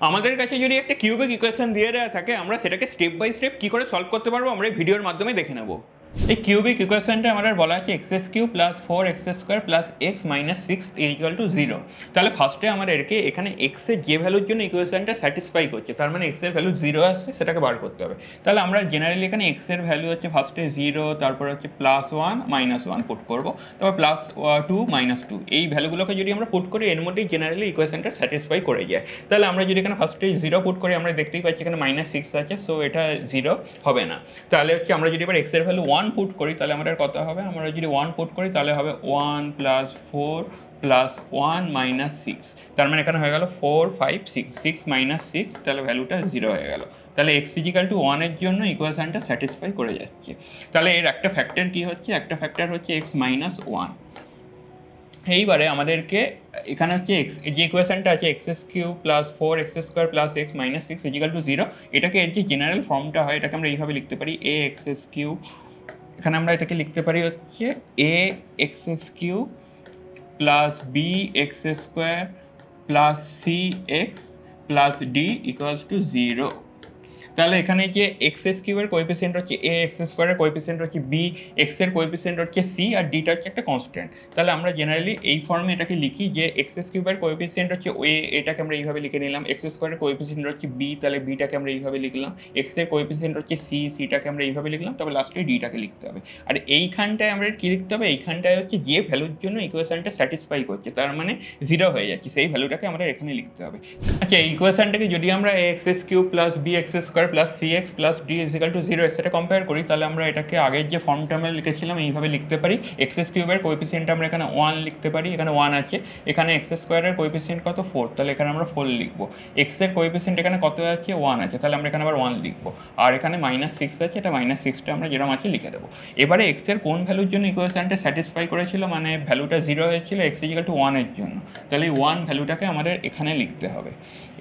আমাদের কাছে যদি একটা কিউবিক ইকুয়েশন দিয়ে দেওয়া থাকে, আমরা সেটাকে স্টেপ বাই স্টেপ কী করে সলভ করতে পারবো আমরা এই ভিডিওর মাধ্যমে দেখে নেব। এই কিউবিক ইকুয়েশনটা আমাদের বলা আছে x cube plus 4x² plus x minus 6 equal to 0। তাহলে ফার্স্টে আমাদেরকে এখানে এক্স এর যে ভ্যালুর জন্য ইকুয়েশনটা স্যাটিসফাই করছে, তার মানে এক্স এর ভ্যালু 0 আসছে, সেটাকে বার করতে হবে। তাহলে আমরা জেনারেলি এখানে এক্স এর ভ্যালু হচ্ছে ফার্স্টে 0, তারপর হচ্ছে +1 -1 পুট করবো, তারপর +2 -2, এই ভ্যালুগুলোকে যদি আমরা পুট করি এর মধ্যেই জেনারেলি ইকুয়েশনটা স্যাটিসফাই করে যায়। তাহলে আমরা যদি এখানে ফার্স্টে 0 পুট করি, আমরা দেখতেই পাচ্ছি এখানে -6 আছে, সো এটা 0 হবে না। তাহলে হচ্ছে আমরা যদি এবার এক্স এর ভ্যালু 1 পুট করি, তাহলে আমাদের কত হবে, আমরা যদি 1 পুট করি তাহলে হবে 1 + 4 + 1 - 6, তার মানে এখানে হয়ে গেল 4 5 6, 6 - 6, তাহলে ভ্যালুটা 0 হয়ে গেল। তাহলে x = 1 এর জন্য ইকুয়েশনটা স্যাটিসফাই করে যাচ্ছে। তাহলে এর একটা ফ্যাক্টর কি হচ্ছে, একটা ফ্যাক্টর হচ্ছে x - 1। এইবারে আমাদেরকে এখানে হচ্ছে এক্স, যে ইকুয়েশনটা আছে x³ plus 4x² plus x minus 6 equal to 0, এটাকে এর যে জেনারেল ফর্মটা হয় এটাকে আমরা এইভাবে লিখতে পারি ax³ এখানে আমরা এটাকে লিখতে পারি হচ্ছে ax³ plus bx² plus cx plus d equals to 0। তাহলে এখানে যে x³ এর কোএফিসিয়েন্ট হচ্ছে a, x² এর কোএফিসিয়েন্ট হচ্ছে b, x এর কোএফিসিয়েন্ট হচ্ছে c, আর d টা হচ্ছে একটা কনস্ট্যান্ট। তাহলে আমরা জেনারেলি এই ফর্মে এটাকে লিখি যে x³ এর কোএফিসিয়েন্ট হচ্ছে a, এটাকে আমরা এইভাবে লিখে নিলাম, x² এর কোএফিসিয়েন্ট হচ্ছে b, তাহলে b টাকে আমরা এইভাবে লিখলাম, x এর কোএফিসিয়েন্ট হচ্ছে c, c টাকে আমরা এইভাবে লিখলাম, তবে লাস্টে d টাকে লিখতে হবে। আর এইখানটায় আমরা কি লিখতে হবে, এইখানটায় হচ্ছে যে ভ্যালুর জন্য ইকুয়েশনটা স্যাটিসফাই করছে, তার মানে 0 হয়ে যাচ্ছে, সেই ভ্যালুটাকে আমরা এখানে লিখতে হবে। আচ্ছা, এই ইকুয়েশনটাকে যদি আমরা ax³ plus bx² plus cx plus d equal to 0 এর সাথে কম্পেয়ার করি, তাহলে আমরা এটাকে আগের যে ফর্মটা আমরা লিখেছিলাম এইভাবে লিখতে পারি। x³ এর কোএফিসিয়েন্ট আমরা এখানে 1 লিখতে পারি, এখানে 1 আছে, এখানে x² এর কোএফিসিয়েন্ট কত 4, তাহলে এখানে আমরা 4 লিখবো। x এর কোএফিসিয়েন্ট এখানে কত আছে 1 আছে, তাহলে আমরা এখানে আবার 1 লিখবো, আর এখানে -6 আছে, এটা -6টা আমরা যেরকম আছে লিখে দেবো। এবারে x এর কোন ভ্যালুর জন্য ইকুয়েশনটা স্যাটিসফাই করেছিল, মানে ভ্যালুটা 0 হয়েছিল x = 1 এর জন্য, তাহলে এই 1 ভ্যালুটাকে আমাদের এখানে লিখতে হবে।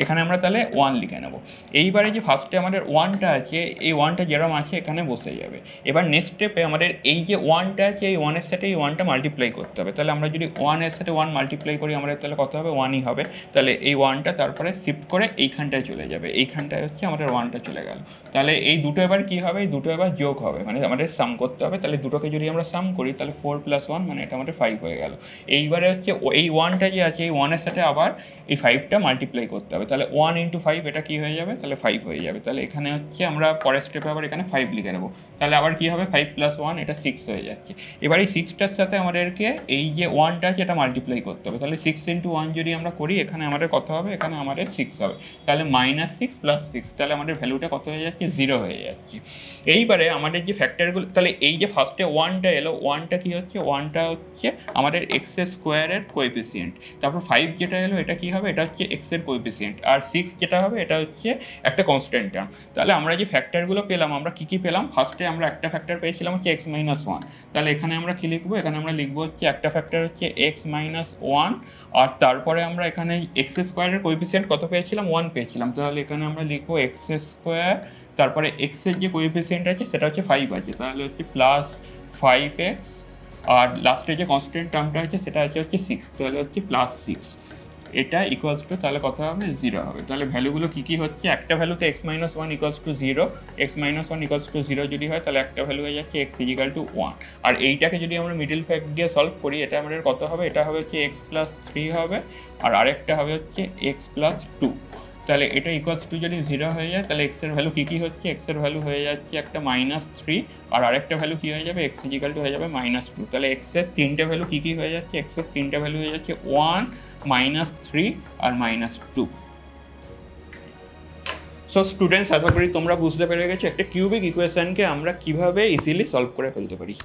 এখানে আমরা তাহলে 1 লিখে নেব। এইবারে যে ফার্স্টে আমাদের 1টা আছে, এই 1টা যেরকম আছে এখানে বসে যাবে। এবার নেক্সট স্টেপে আমাদের এই যে 1টা আছে, এই 1 এর সাথে এই 1টা মাল্টিপ্লাই করতে হবে। তাহলে আমরা যদি 1 এর সাথে 1 মাল্টিপ্লাই করি, আমাদের তাহলে কত হবে, 1ই হবে। তাহলে এই 1টা তারপরে শিফট করে এইখানটায় চলে যাবে, এইখানটায় হচ্ছে আমাদের 1টা চলে গেল। তাহলে এই দুটো এবার কি হবে, এই দুটো এবার যোগ হবে, মানে আমাদের সাম করতে হবে। তাহলে দুটোকে যদি আমরা সাম করি তাহলে 4 + 1 মানে এটা আমাদের 5 হয়ে গেল। এইবারে হচ্ছে এই 1টা যে আছে, এই 1 এর সাথে আবার এই 5টা মাল্টিপ্লাই করতে হবে। তাহলে 1 × 5 এটা কি হয়ে যাবে, তাহলে 5 হয়ে যাবে। তাহলে এখানে হচ্ছে আমরা পরের স্টেপে আবার এখানে 5 লিখে নেব। তাহলে আবার কি হবে, 5 + 1 এটা 6 হয়ে যাচ্ছে। এবার এই 6টার সাথে আমাদেরকে এই যে 1টা আছে এটা মাল্টিপ্লাই করতে হবে। তাহলে 6 × 1 যদি আমরা করি, এখানে আমাদের কত হবে, এখানে আমাদের 6 হবে। তাহলে -6 + 6, তাহলে আমাদের ভ্যালুটা কত হয়ে যাচ্ছে, 0 হয়ে যাচ্ছে। এইবারে আমাদের যে ফ্যাক্টরগুলো, তাহলে এই যে ফার্স্টে 1টা এলো, 1টা কি হচ্ছে, 1টা হচ্ছে আমাদের x² এর কোএফিসিয়েন্ট, তারপর 5 যেটা এলো এটা কি হবে, এটা হচ্ছে x এর কোএফিসিয়েন্ট, আর 6 যেটা হবে এটা হচ্ছে একটা কনস্ট্যান্ট টার্ম। তাহলে আমরা যে ফ্যাক্টরগুলো পেলাম, আমরা কি কি পেলাম, ফার্স্টে আমরা একটা ফ্যাক্টর পেয়েছিলাম হচ্ছে x - 1। তাহলে এখানে আমরা কি লিখবো, এখানে আমরা লিখবো হচ্ছে একটা ফ্যাক্টর হচ্ছে x - 1, আর তারপরে আমরা এখানে x² এর কোএফিসিয়েন্ট কত পেয়েছিলাম, 1 পেয়েছিলাম। তাহলে এখানে আমরা লিখবো x², তারপরে x এর যে কোএফিসিয়েন্ট আছে সেটা হচ্ছে 5 আছে, তাহলে হচ্ছে +5x, আর লাস্টে যে কনস্ট্যান্ট টার্মটা আছে সেটা হচ্ছে 6, তাহলে হচ্ছে +6। এটা ইকুয়ালস টু তাহলে কত হবে, 0 হবে। তাহলে ভ্যালুগুলো কী কী হচ্ছে, একটা ভ্যালুতে x - 1 = 0, x - 1 = 0 যদি হয় তাহলে একটা ভ্যালু হয়ে যাচ্ছে x = 1। আর এইটাকে যদি আমরা মিডল ফ্যাক্ট দিয়ে সলভ করি, এটা আমাদের কত হবে, এটা হবে হচ্ছে x + 3 হবে, আর আরেকটা হবে হচ্ছে x + 2। তাহলে এটা ইকুয়ালস টু যদি 0 হয়ে যায়, তাহলে x এর ভ্যালু কী কী হচ্ছে, x এর ভ্যালু হয়ে যাচ্ছে একটা -3, আর আরেকটা ভ্যালু কী হয়ে যাবে, x = হয়ে যাবে -2। তাহলে x এর তিনটে ভ্যালু কী কী হয়ে যাচ্ছে, x এর তিনটে ভ্যালু হয়ে যাচ্ছে 1, -3 আর -2। সো স্টুডেন্টস, আশা করি তোমরা বুঝতে পেরে গেছো একটা কিউবিক ইকুয়েশনকে আমরা কিভাবে ইজিলি সলভ করে ফেলতে পারি।